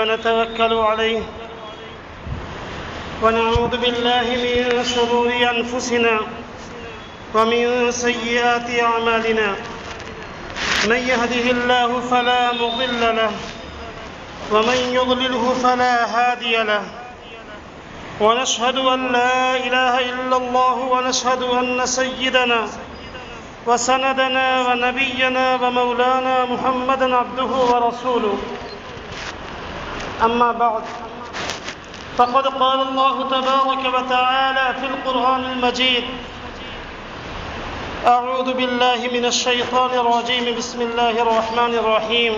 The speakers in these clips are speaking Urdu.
ونتوكل عليه ونعوذ بالله من شرور أنفسنا ومن سيئات أعمالنا من يهده الله فلا مضل له ومن يضلله فلا هادي له ونشهد أن لا إله إلا الله ونشهد أن سيدنا وسندنا ونبينا ومولانا محمدا عبده ورسوله أما بعد فقد قال الله تبارك وتعالى في القرآن المجيد أعوذ بالله من الشيطان الرجيم بسم الله الرحمن الرحيم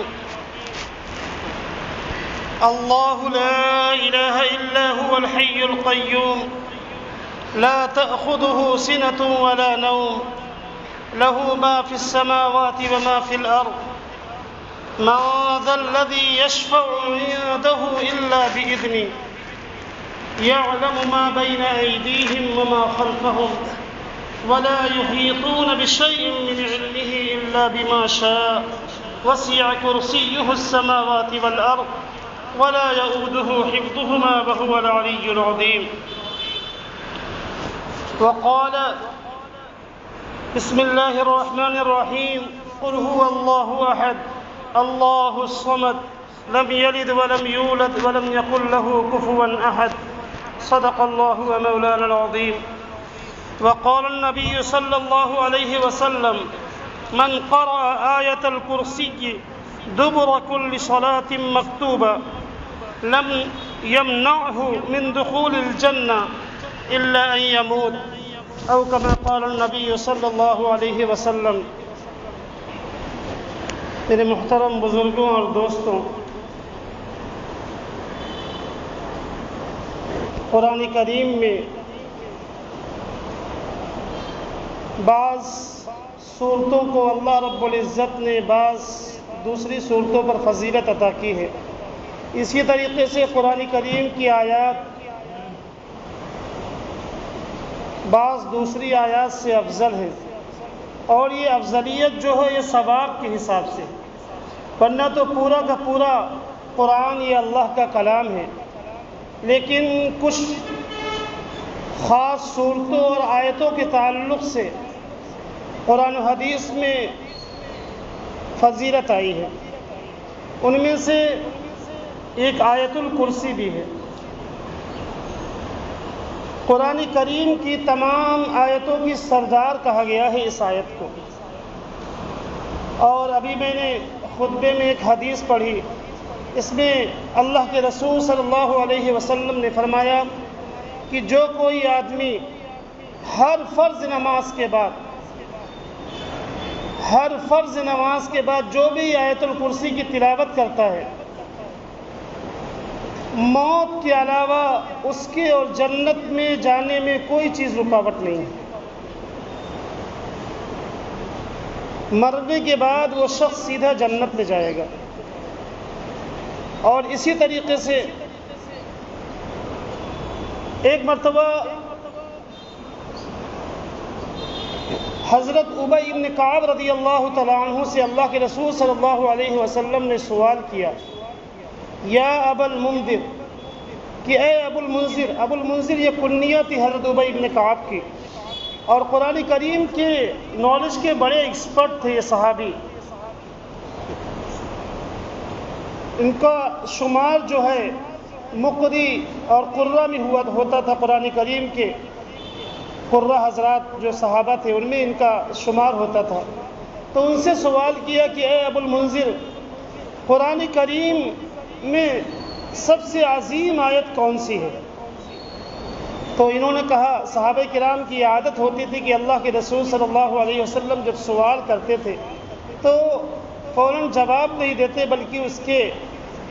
الله لا إله إلا هو الحي القيوم لا تأخذه سنة ولا نوم له ما في السماوات وما في الأرض من ذا الذي يشفع عنده إلا بإذنه يعلم ما بين أيديهم وما خلفهم ولا يحيطون بشيء من علمه إلا بما شاء وسع كرسيه السماوات والأرض ولا يؤوده حفظهما وهو العلي العظيم وقال بسم الله الرحمن الرحيم قل هو الله أحد الله الصمد لم يلد ولم يولد ولم يكن له كفوا أحد صدق الله ومولانا العظيم وقال النبي صلى الله عليه وسلم من قرأ آية الكرسي دبر كل صلاة مكتوبة لم يمنعه من دخول الجنة إلا أن يموت أو كما قال النبي صلی اللہ علیہ وسلم۔ میرے محترم بزرگوں اور دوستوں، قرآن کریم میں بعض صورتوں کو اللہ رب العزت نے بعض دوسری صورتوں پر فضیلت عطا کی ہے۔ اسی طریقے سے قرآن کریم کی آیات بعض دوسری آیات سے افضل ہے، اور یہ افضلیت جو ہے یہ ثواب کے حساب سے، ورنہ تو پورا کا پورا قرآن یہ اللہ کا کلام ہے، لیکن کچھ خاص صورتوں اور آیتوں کے تعلق سے قرآن و حدیث میں فضیلت آئی ہے۔ ان میں سے ایک آیت الکرسی بھی ہے۔ قرآن کریم کی تمام آیتوں کی سردار کہا گیا ہے اس آیت کو، اور ابھی میں نے خطبے میں ایک حدیث پڑھی، اس میں اللہ کے رسول صلی اللہ علیہ وسلم نے فرمایا کہ جو کوئی آدمی ہر فرض نماز کے بعد جو بھی آیت الکرسی کی تلاوت کرتا ہے، موت کے علاوہ اس کے اور جنت میں جانے میں کوئی چیز رکاوٹ نہیں ہے۔ مرنے کے بعد وہ شخص سیدھا جنت میں جائے گا۔ اور اسی طریقے سے ایک مرتبہ حضرت ابی بن کعب رضی اللہ تعالیٰ عنہ سے اللہ کے رسول صلی اللہ علیہ وسلم نے سوال کیا، یا ابا المنذر، کہ اے ابو المنذر۔ ابو المنذر یہ کنیہ تھی حضرت ابی بن کعب کی، اور قرآن کریم کے نالج کے بڑے ایکسپرٹ تھے یہ صحابی۔ ان کا شمار جو ہے مقری اور قرہ میں ہوتا تھا۔ قرآن کریم کے قرہ حضرات جو صحابہ تھے ان میں ان کا شمار ہوتا تھا۔ تو ان سے سوال کیا کہ اے ابو المنذر، قرآن کریم میں سب سے عظیم آیت کون سی ہے؟ تو انہوں نے کہا، صحابہ کرام کی عادت ہوتی تھی کہ اللہ کے رسول صلی اللہ علیہ وسلم جب سوال کرتے تھے تو فوراً جواب نہیں دیتے، بلکہ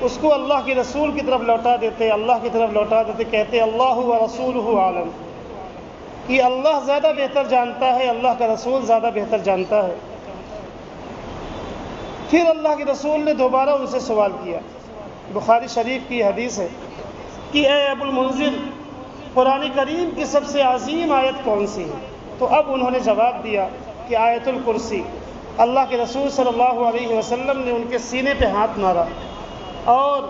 اس کو اللہ کے رسول کی طرف لوٹا دیتے، کہتے اللہ و رسولہ عالم، کہ اللہ زیادہ بہتر جانتا ہے، اللہ کا رسول زیادہ بہتر جانتا ہے۔ پھر اللہ کے رسول نے دوبارہ ان سے سوال کیا، بخاری شریف کی حدیث ہے، کہ اے ابو المنذر، قرآن کریم کی سب سے عظیم آیت کون سی ہے؟ تو اب انہوں نے جواب دیا کہ آیت الکرسی۔ اللہ کے رسول صلی اللہ علیہ وسلم نے ان کے سینے پہ ہاتھ مارا اور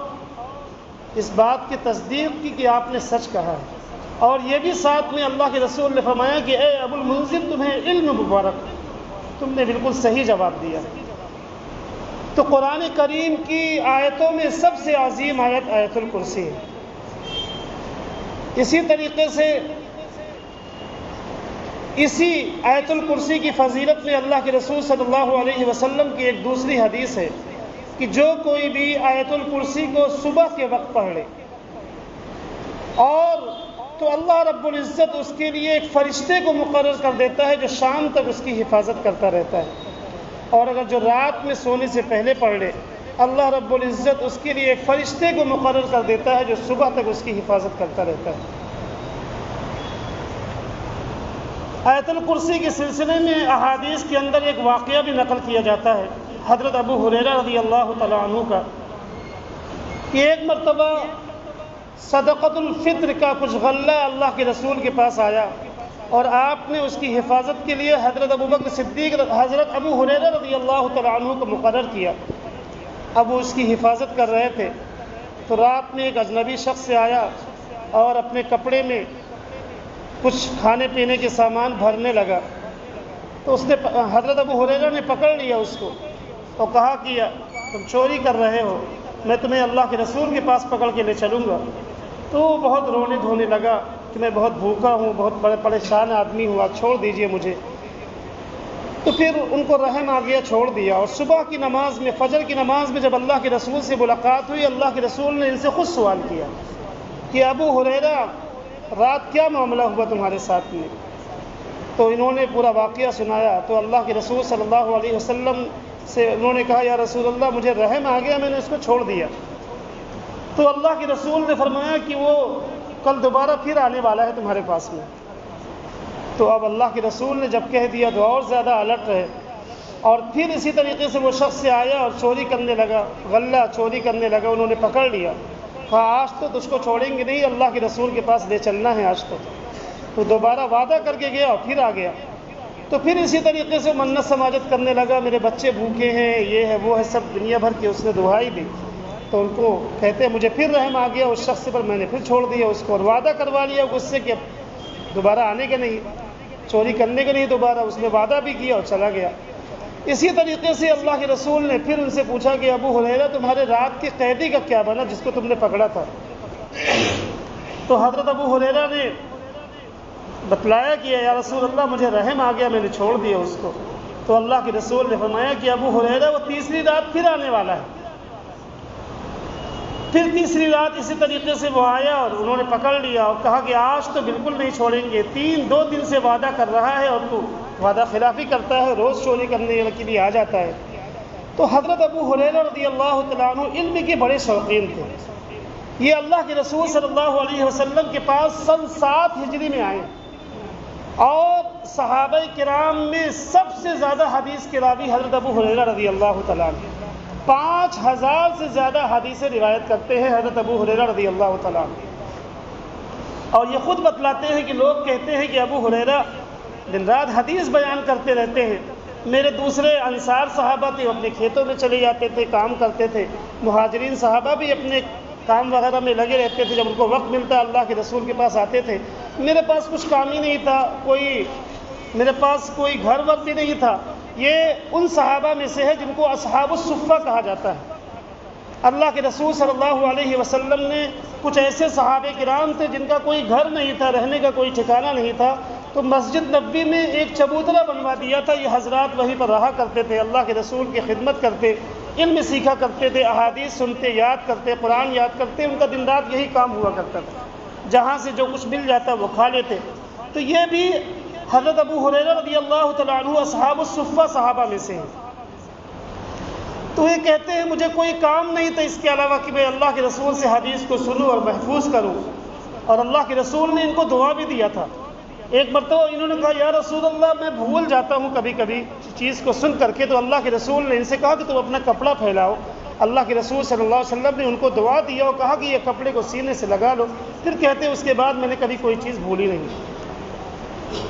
اس بات کی تصدیق کی کہ آپ نے سچ کہا ہے، اور یہ بھی ساتھ میں اللہ کے رسول نے فرمایا کہ اے ابو المنذر تمہیں علم مبارک، تم نے بالکل صحیح جواب دیا۔ تو قرآن کریم کی آیتوں میں سب سے عظیم آیت آیت الکرسی ہے۔ اسی طریقے سے اسی آیت الکرسی کی فضیلت میں اللہ کے رسول صلی اللہ علیہ وسلم کی ایک دوسری حدیث ہے کہ جو کوئی بھی آیت الکرسی کو صبح کے وقت پڑھ لے اور تو اللہ رب العزت اس کے لیے ایک فرشتے کو مقرر کر دیتا ہے جو شام تک اس کی حفاظت کرتا رہتا ہے، اور اگر جو رات میں سونے سے پہلے پڑھ لے اللہ رب العزت اس کے لیے ایک فرشتے کو مقرر کر دیتا ہے جو صبح تک اس کی حفاظت کرتا رہتا ہے۔ آیت الکرسی کے سلسلے میں احادیث کے اندر ایک واقعہ بھی نقل کیا جاتا ہے حضرت ابو ہریرہ رضی اللہ تعالیٰ عنہ کا، کہ ایک مرتبہ صدقۃ الفطر کا کچھ غلہ اللہ کے رسول کے پاس آیا اور آپ نے اس کی حفاظت کے لیے حضرت ابوبکر صدیق حضرت ابو ہریرہ رضی اللہ تعالیٰ عنہ کو مقرر کیا۔ اب وہ اس کی حفاظت کر رہے تھے تو رات میں ایک اجنبی شخص سے آیا اور اپنے کپڑے میں کچھ کھانے پینے کے سامان بھرنے لگا، تو اس نے حضرت ابو ہریرہ نے پکڑ لیا اس کو اور کہا کہ تم چوری کر رہے ہو، میں تمہیں اللہ کے رسول کے پاس پکڑ کے لے چلوں گا۔ تو وہ بہت رونے دھونے لگا کہ میں بہت بھوکا ہوں، بہت بڑے پریشان آدمی ہوں، آپ چھوڑ دیجئے مجھے۔ تو پھر ان کو رحم آ گیا، چھوڑ دیا، اور صبح کی نماز میں فجر کی نماز میں جب اللہ کے رسول سے ملاقات ہوئی اللہ کے رسول نے ان سے خود سوال کیا کہ ابو ہریرہ رات کیا معاملہ ہوا تمہارے ساتھ میں؟ تو انہوں نے پورا واقعہ سنایا تو اللہ کے رسول صلی اللہ علیہ وسلم سے انہوں نے کہا یا رسول اللہ مجھے رحم آ گیا، میں نے اس کو چھوڑ دیا۔ تو اللہ کے رسول نے فرمایا کہ وہ کل دوبارہ پھر آنے والا ہے تمہارے پاس میں۔ تو اب اللہ کے رسول نے جب کہہ دیا تو اور زیادہ الرٹ رہے، اور پھر اسی طریقے سے وہ شخص سے آیا اور چوری کرنے لگا، غلہ چوری کرنے لگا، انہوں نے پکڑ لیا، کہا آج تو تجھ کو چھوڑیں گے نہیں، اللہ کے رسول کے پاس لے چلنا ہے آج تو دوبارہ وعدہ کر کے گیا اور پھر آ گیا۔ تو پھر اسی طریقے سے منت سماجت کرنے لگا، میرے بچے بھوکے ہیں، یہ ہے وہ ہے، سب دنیا بھر کی اس نے دعائی دی۔ تو ان کو کہتے ہیں مجھے پھر رحم آ گیا اس شخص پر، میں نے پھر چھوڑ دیا اس کو اور وعدہ کروا لیا اس سے کہ اب دوبارہ آنے کا نہیں، چوری کرنے کا نہیں دوبارہ، اس نے وعدہ بھی کیا اور چلا گیا۔ اسی طریقے سے اللہ کے رسول نے پھر ان سے پوچھا کہ ابو ہریرہ تمہارے رات کے قیدی کا کیا بنا جس کو تم نے پکڑا تھا؟ تو حضرت ابو ہریرہ نے بتلایا کہ یا رسول اللہ مجھے رحم آ گیا، میں نے چھوڑ دیا اس کو۔ تو اللہ کے رسول نے فرمایا کہ ابو ہریرہ وہ تیسری رات پھر آنے والا ہے۔ پھر تیسری رات اسی طریقے سے وہ آیا اور انہوں نے پکڑ لیا اور کہا کہ آج تو بالکل نہیں چھوڑیں گے، 2 دن سے وعدہ کر رہا ہے اور تو وعدہ خلافی کرتا ہے، روز چوری کرنے کے لیے آ جاتا ہے۔ تو حضرت ابو ہریرہ رضی اللہ تعالیٰ عنہ علم کے بڑے شوقین تھے، یہ اللہ کے رسول صلی اللہ علیہ وسلم کے پاس سن 7 ہجری میں آئے، اور صحابہ کرام میں سب سے زیادہ حدیث کے راوی حضرت ابو ہریرہ رضی اللہ تعالیٰ عنہ، 5000 سے زیادہ حدیثیں روایت کرتے ہیں حضرت ابو ہریرہ رضی اللہ تعالیٰ عنہ۔ اور یہ خود بتلاتے ہیں کہ لوگ کہتے ہیں کہ ابو ہریرہ دن رات حدیث بیان کرتے رہتے ہیں، میرے دوسرے انصار صحابہ تھے اپنے کھیتوں میں چلے جاتے تھے، کام کرتے تھے، مہاجرین صحابہ بھی اپنے کام وغیرہ میں لگے رہتے تھے، جب ان کو وقت ملتا اللہ کے رسول کے پاس آتے تھے۔ میرے پاس کچھ کام ہی نہیں تھا، میرے پاس کوئی گھر ور بھی نہیں تھا۔ یہ ان صحابہ میں سے ہے جن کو اصحاب الصفہ کہا جاتا ہے۔ اللہ کے رسول صلی اللہ علیہ وسلم نے کچھ ایسے صحابہ کرام تھے جن کا کوئی گھر نہیں تھا، رہنے کا کوئی ٹھکانہ نہیں تھا، تو مسجد نبوی میں ایک چبوترا بنوا دیا تھا، یہ حضرات وہیں پر رہا کرتے تھے، اللہ کے رسول کی خدمت کرتے، علم سیکھا کرتے تھے، احادیث سنتے، یاد کرتے، قرآن یاد کرتے، ان کا دن رات یہی کام ہوا کرتا تھا، جہاں سے جو کچھ مل جاتا وہ کھا لیتے۔ تو یہ بھی حضرت ابو ہریرہ رضی اللہ تعالیٰ عنہ اصحاب الصفہ صحابہ میں سے ہیں۔ تو یہ کہتے ہیں مجھے کوئی کام نہیں تھا اس کے علاوہ کہ میں اللہ کے رسول سے حدیث کو سنوں اور محفوظ کروں، اور اللہ کے رسول نے ان کو دعا بھی دیا تھا۔ ایک مرتبہ انہوں نے کہا یا رسول اللہ میں بھول جاتا ہوں کبھی کبھی چیز کو سن کر کے، تو اللہ کے رسول نے ان سے کہا کہ تم اپنا کپڑا پھیلاؤ۔ اللہ کے رسول صلی اللہ علیہ وسلم نے ان کو دعا دیا اور کہا کہ یہ کپڑے کو سینے سے لگا لو، پھر کہتے ہیں اس کے بعد میں نے کبھی کوئی چیز بھولی نہیں۔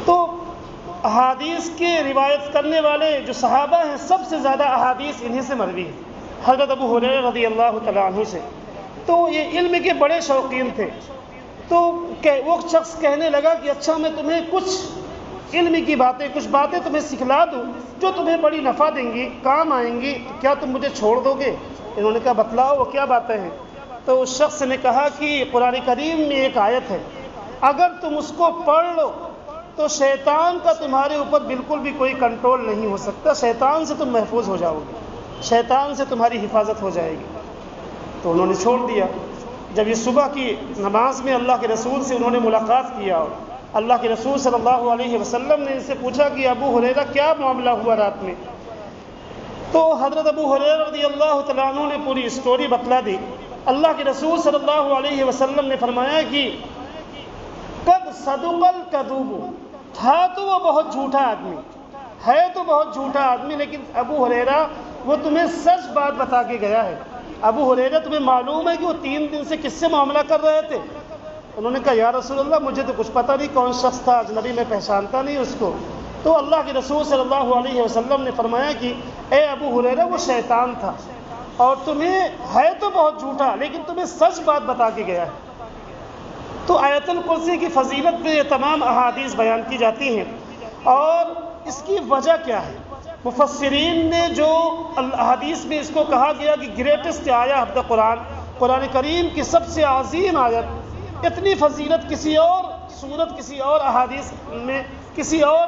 تو احادیث کے روایت کرنے والے جو صحابہ ہیں سب سے زیادہ احادیث انہی سے مروی ہے، حضرت ابو ہریرہ رضی اللہ تعالیٰ عنہ سے۔ تو یہ علم کے بڑے شوقین تھے. تو وہ شخص کہنے لگا کہ اچھا میں تمہیں کچھ علم کی باتیں، کچھ باتیں تمہیں سکھلا دوں جو تمہیں بڑی نفع دیں گی، کام آئیں گی، کیا تم مجھے چھوڑ دو گے؟ انہوں نے کہا بتلاؤ وہ کیا باتیں ہیں. تو اس شخص نے کہا کہ قرآن کریم میں ایک آیت ہے، اگر تم اس کو پڑھ لو تو شیطان کا تمہارے اوپر بالکل بھی کوئی کنٹرول نہیں ہو سکتا، شیطان سے تم محفوظ ہو جاؤ گے، شیطان سے تمہاری حفاظت ہو جائے گی. تو انہوں نے چھوڑ دیا. جب یہ صبح کی نماز میں اللہ کے رسول سے انہوں نے ملاقات کیا، اللہ کے رسول صلی اللہ علیہ وسلم نے ان سے پوچھا کہ ابو ہریرہ کیا معاملہ ہوا رات میں؟ تو حضرت ابو ہریرہ رضی اللہ تعالیٰ عنہ نے پوری اسٹوری بتلا دی. اللہ کے رسول صلی اللہ علیہ وسلم نے فرمایا کہ قد صدق الکذوب، تھا تو وہ بہت جھوٹا آدمی، ہے تو بہت جھوٹا آدمی، لیکن ابو ہریرہ وہ تمہیں سچ بات بتا کے گیا ہے. ابو ہریرہ تمہیں معلوم ہے کہ وہ 3 دن سے کس سے معاملہ کر رہے تھے؟ انہوں نے کہا یا رسول اللہ مجھے تو کچھ پتہ نہیں، کون شخص تھا، اجنبی میں پہچانتا نہیں اس کو. تو اللہ کے رسول صلی اللہ علیہ وسلم نے فرمایا کہ اے ابو ہریرہ وہ شیطان تھا، اور تمہیں ہے تو بہت جھوٹا لیکن تمہیں سچ بات بتا کے گیا ہے. تو آیت الکرسی کی فضیلت پہ یہ تمام احادیث بیان کی جاتی ہیں، اور اس کی وجہ کیا ہے؟ مفسرین نے جو احادیث میں اس کو کہا گیا کہ گریٹسٹ آیا آف دا قرآن، قرآن کریم کی سب سے عظیم آیت، اتنی فضیلت کسی اور صورت، کسی اور احادیث میں، کسی اور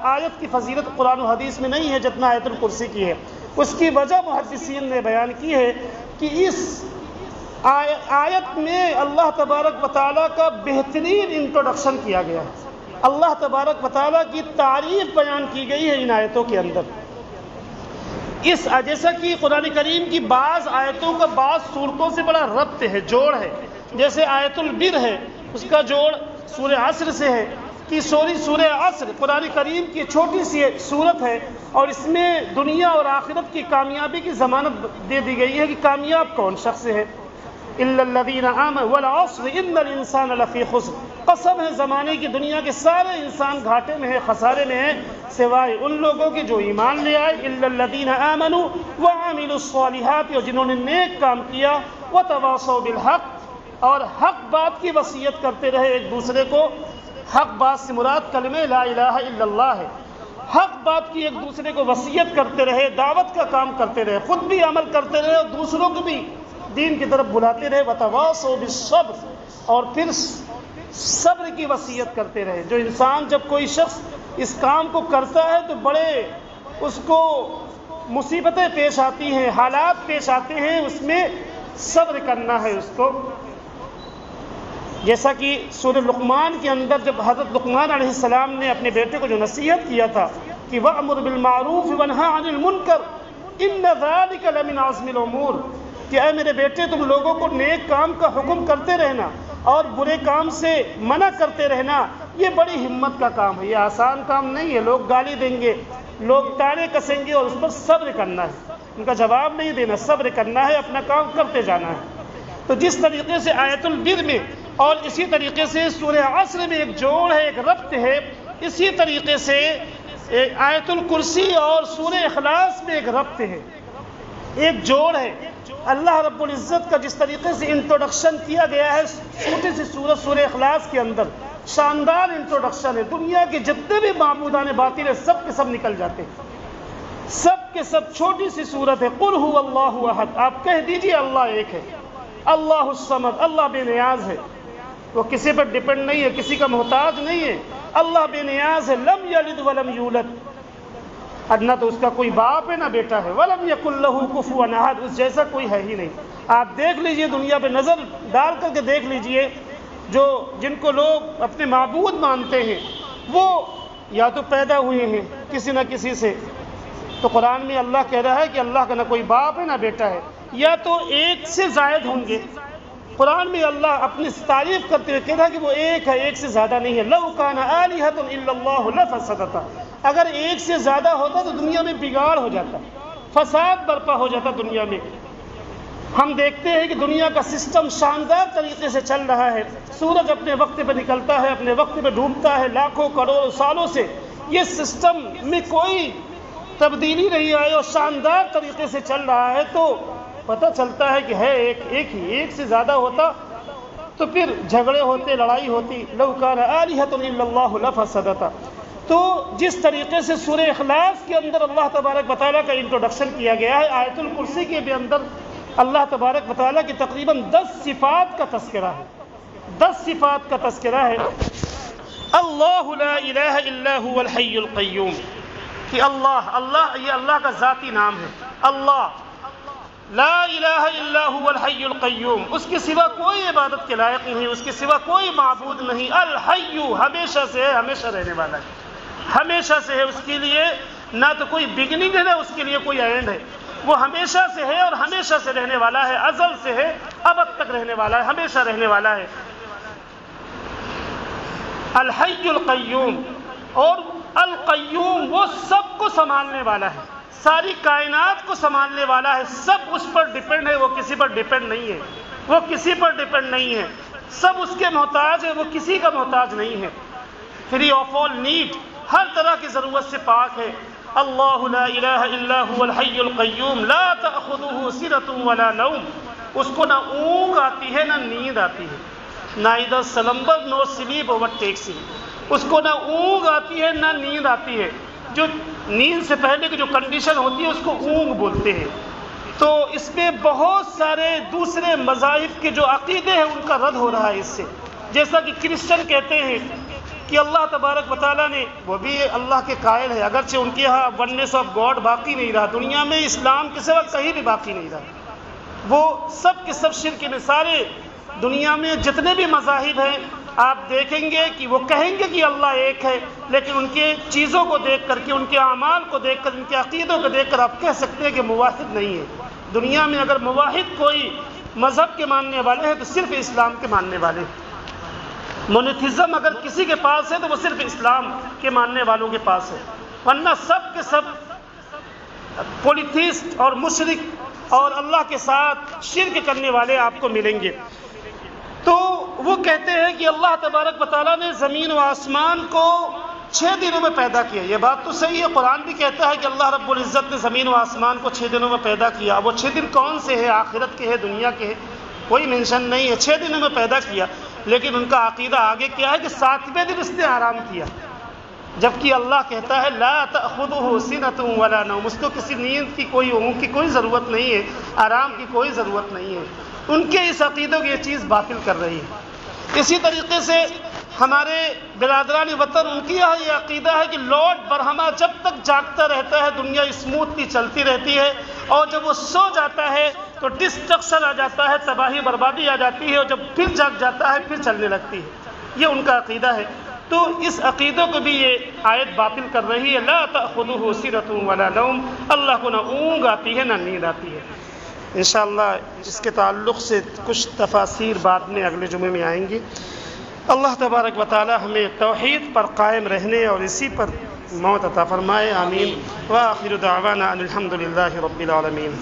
آیت کی فضیلت قرآن و حدیث میں نہیں ہے جتنا آیت الکرسی کی ہے. اس کی وجہ محدثین نے بیان کی ہے کہ اس آیت میں اللہ تبارک و تعالیٰ کا بہترین انٹروڈکشن کیا گیا ہے، اللہ تبارک و تعالیٰ کی تعریف بیان کی گئی ہے ان آیتوں کے اندر. جیسا کہ قرآن کریم کی بعض آیتوں کا بعض صورتوں سے بڑا ربط ہے، جوڑ ہے. جیسے آیت البر ہے، اس کا جوڑ سورہ عصر سے ہے کہ سورہ عصر قرآن کریم کی چھوٹی سی صورت ہے، اور اس میں دنیا اور آخرت کی کامیابی کی ضمانت دے دی گئی ہے کہ کامیاب کون شخص ہے. الا الذین آمنوا والعصر ان الانسان لفی خسر، قسم ہے زمانے کی دنیا کے سارے انسان گھاٹے میں ہے، خسارے میں ہے، سوائے ان لوگوں کے جو ایمان لے آئے. الا الذین آمنوا وعملوا الصالحات، اور جنہوں نے نیک کام کیا، وتواصوا بالحق، اور حق بات کی وصیت کرتے رہے ایک دوسرے کو. حق بات سے مراد کلمہ لا الہ الا اللہ ہے. حق بات کی ایک دوسرے کو وصیت کرتے رہے، دعوت کا کام کرتے رہے، خود بھی عمل کرتے رہے اور دوسروں کو بھی دین کی طرف بلاتے رہے. وتواصوا بالصبر، اور پھر صبر کی وصیت کرتے رہے. جو انسان جب کوئی شخص اس کام کو کرتا ہے تو بڑے اس کو مصیبتیں پیش آتی ہیں، حالات پیش آتے ہیں، اس میں صبر کرنا ہے اس کو. جیسا کہ سورہ لقمان کے اندر جب حضرت لقمان علیہ السلام نے اپنے بیٹے کو جو نصیحت کیا تھا کہ وَأْمُرْ بِالْمَعْرُوفِ وَانْهَ عَنِ الْمُنْكَرِ إِنَّ ذَلِكَ لَمِنْ عَزْمِ الْأُمُورِ، کہ اے میرے بیٹے تم لوگوں کو نیک کام کا حکم کرتے رہنا اور برے کام سے منع کرتے رہنا، یہ بڑی ہمت کا کام ہے، یہ آسان کام نہیں ہے. لوگ گالی دیں گے، لوگ تانے کسیں گے، اور اس پر صبر کرنا ہے، ان کا جواب نہیں دینا، صبر کرنا ہے، اپنا کام کرتے جانا ہے. تو جس طریقے سے آیت البر میں اور اسی طریقے سے سورہ عصر میں ایک جوڑ ہے، ایک ربط ہے، اسی طریقے سے آیت الکرسی اور سورہ اخلاص میں ایک ربط ہے، ایک جوڑ ہے. اللہ رب العزت کا جس طریقے سے انٹروڈکشن کیا گیا ہے چھوٹی سی سورت سورہ اخلاص کے اندر، شاندار انٹروڈکشن ہے. دنیا کے جتنے بھی معبودان باطل ہیں سب کے سب نکل جاتے ہیں، سب کے سب. چھوٹی سی سورت ہے، قل هو اللہ احد، آپ کہہ دیجئے اللہ ایک ہے، اللہ الصمد، اللہ بے نیاز ہے، وہ کسی پر ڈپینڈ نہیں ہے، کسی کا محتاج نہیں ہے، اللہ بے نیاز ہے. لم یلد ولم یولد، نہ تو اس کا کوئی باپ ہے نہ بیٹا ہے. ولم یکن لہ کفوا احد، اس جیسا کوئی ہے ہی نہیں. آپ دیکھ لیجئے، دنیا پہ نظر ڈال کر کے دیکھ لیجئے، جن کو لوگ اپنے معبود مانتے ہیں وہ یا تو پیدا ہوئے ہیں کسی نہ کسی سے، تو قرآن میں اللہ کہہ رہا ہے کہ اللہ کا نہ کوئی باپ ہے نہ بیٹا ہے، یا تو ایک سے زائد ہوں گے. قرآن میں اللہ اپنی تعریف کرتے ہوئے کہہ رہا ہے کہ وہ ایک ہے، ایک سے زیادہ نہیں ہے. لو کان آلہۃ الا اللہ لفسدتا، اگر ایک سے زیادہ ہوتا تو دنیا میں بگاڑ ہو جاتا، فساد برپا ہو جاتا دنیا میں. ہم دیکھتے ہیں کہ دنیا کا سسٹم شاندار طریقے سے چل رہا ہے، سورج اپنے وقت پہ نکلتا ہے، اپنے وقت پہ ڈوبتا ہے، لاکھوں کروڑوں سالوں سے یہ سسٹم میں کوئی تبدیلی نہیں آئی اور شاندار طریقے سے چل رہا ہے. تو پتہ چلتا ہے کہ ہے ایک ہی، ایک سے زیادہ ہوتا تو پھر جھگڑے ہوتے، لڑائی ہوتی. لو کان آلہۃ الا اللہ لفسدتا. تو جس طریقے سے سورہ اخلاص کے اندر اللہ تبارک و تعالیٰ کا انٹروڈکشن کیا گیا ہے، آیت الکرسی کے بھی اندر اللہ تبارک و تعالیٰ کی تقریباً 10 صفات کا تذکرہ ہے. 10 صفات کا تذکرہ ہے. اللہ لا الہ الا هو الحی القیوم، کہ اللہ یہ اللہ کا ذاتی نام ہے. اللہ لا الہ الا هو الحی القیوم، اس کے سوا کوئی عبادت کے لائق نہیں، اس کے سوا کوئی معبود نہیں. الحی ہمیشہ سے ہے، ہمیشہ رہنے والا ہے، ہمیشہ سے ہے. اس کے لیے نہ تو کوئی بگننگ ہے، نہ اس کے لیے کوئی اینڈ ہے. وہ ہمیشہ سے ہے اور ہمیشہ سے رہنے والا ہے، ازل سے ہے، ابد تک رہنے والا ہے، ہمیشہ رہنے والا ہے. الحی القیوم، اور القیوم وہ سب کو سنبھالنے والا ہے، ساری کائنات کو سنبھالنے والا ہے. سب اس پر ڈیپینڈ ہے، وہ کسی پر ڈیپینڈ نہیں ہے، وہ کسی پر ڈیپینڈ نہیں ہے. سب اس کے محتاج ہے، وہ کسی کا محتاج نہیں ہے. فری آف آل نیڈ، ہر طرح کی ضرورت سے پاک ہے. اللہ لا الہ الا هو الحی القیوم لا تأخذہ سنۃ ولا نوم، اس کو نہ اونگ آتی ہے نہ نیند آتی ہے. neither slumber nor sleep overtakes him، اس کو نہ اونگ آتی ہے نہ نیند آتی ہے. جو نیند سے پہلے کی جو کنڈیشن ہوتی ہے اس کو اونگ بولتے ہیں. تو اس میں بہت سارے دوسرے مذاہب کے جو عقیدے ہیں ان کا رد ہو رہا ہے اس سے. جیسا کہ کرسچن کہتے ہیں کہ اللہ تبارک و تعالیٰ نے، وہ بھی اللہ کے قائل ہے، اگرچہ ان کے یہاں وننس آف گاڈ باقی نہیں رہا، دنیا میں اسلام کے سوا کہیں بھی باقی نہیں رہا. وہ سب کے سب شرک میں، سارے دنیا میں جتنے بھی مذاہب ہیں آپ دیکھیں گے کہ وہ کہیں گے کہ اللہ ایک ہے، لیکن ان کے چیزوں کو دیکھ کر کے، ان کے اعمال کو دیکھ کر، ان کے عقیدوں کو دیکھ کر آپ کہہ سکتے ہیں کہ موحد نہیں ہے. دنیا میں اگر موحد کوئی مذہب کے ماننے والے ہیں تو صرف اسلام کے ماننے والے ہیں. مونوتھزم اگر کسی کے پاس ہے تو وہ صرف اسلام کے ماننے والوں کے پاس ہے، ورنہ سب کے سب پولیتھیسٹ اور مشرک اور اللہ کے ساتھ شرک کرنے والے آپ کو ملیں گے. تو وہ کہتے ہیں کہ اللہ تبارک و تعالیٰ نے زمین و آسمان کو 6 دنوں میں پیدا کیا. یہ بات تو صحیح ہے، قرآن بھی کہتا ہے کہ اللہ رب العزت نے زمین و آسمان کو 6 دنوں میں پیدا کیا. وہ 6 دن کون سے ہیں؟ آخرت کے ہیں، دنیا کے ہیں؟ کوئی مینشن نہیں ہے. 6 دنوں میں پیدا کیا، لیکن ان کا عقیدہ آگے کیا ہے کہ 7ویں دن اس نے آرام کیا. جبکہ اللہ کہتا ہے لا تأخذہ سنۃ ولا نوم، اس کو کسی نیند کی، کوئی اونگ کی کوئی ضرورت نہیں ہے، آرام کی کوئی ضرورت نہیں ہے. ان کے اس عقیدوں کی یہ چیز باطل کر رہی ہے. اسی طریقے سے ہمارے برادران وطن، ان کی یہ عقیدہ ہے کہ لارڈ برہما جب تک جاگتا رہتا ہے دنیا اسموتھلی چلتی رہتی ہے، اور جب وہ سو جاتا ہے تو ڈسٹرکشن آ جاتا ہے، تباہی بربادی آ جاتی ہے، اور جب پھر جاگ جاتا ہے پھر چلنے لگتی ہے. یہ ان کا عقیدہ ہے. تو اس عقیدوں کو بھی یہ آیت باطل کر رہی ہے. لا تأخذہ سنۃ ولا نوم، اللہ کو نہ اونگ آتی ہے نہ نیند آتی ہے. انشاءاللہ اس کے تعلق سے کچھ تفاسیر بعد میں اگلے جمعے میں آئیں گی. اللہ تبارک و تعالی ہمیں توحید پر قائم رہنے اور اسی پر موت عطا فرمائے. آمین. وآخر دعوانا ان الحمد للہ رب العالمین.